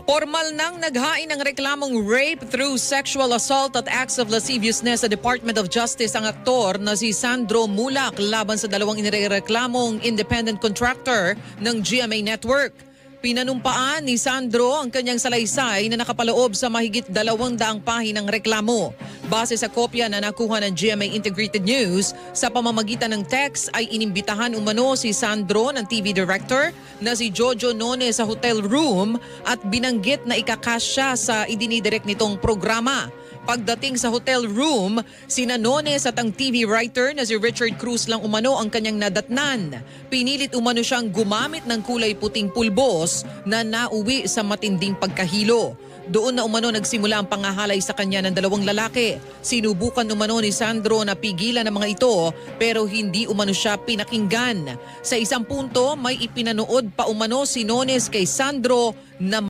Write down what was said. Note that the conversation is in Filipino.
Formal nang naghain ng reklamong rape through sexual assault at acts of lasciviousness sa Department of Justice ang aktor na si Sandro Mulak laban sa dalawang inireklamong independent contractor ng GMA Network. Pinanumpaan ni Sandro ang kanyang salaysay na nakapaloob sa mahigit 200 pahinang reklamo. Base sa kopya na nakuha ng GMA Integrated News, sa pamamagitan ng text ay inimbitahan umano si Sandro ng TV director na si Jojo None sa hotel room at binanggit na ikakas siya sa idinidirect nitong programa. Pagdating sa hotel room, sina Nones at ang TV writer na si Richard Cruz lang umano ang kanyang nadatnan. Pinilit umano siyang gumamit ng kulay puting pulbos na nauwi sa matinding pagkahilo. Doon na umano nagsimula ang pangahalay sa kanya ng dalawang lalaki. Sinubukan umano ni Sandro na pigilan ang mga ito pero hindi umano siya pinakinggan. Sa isang punto may ipinanood pa umano si Nones kay Sandro na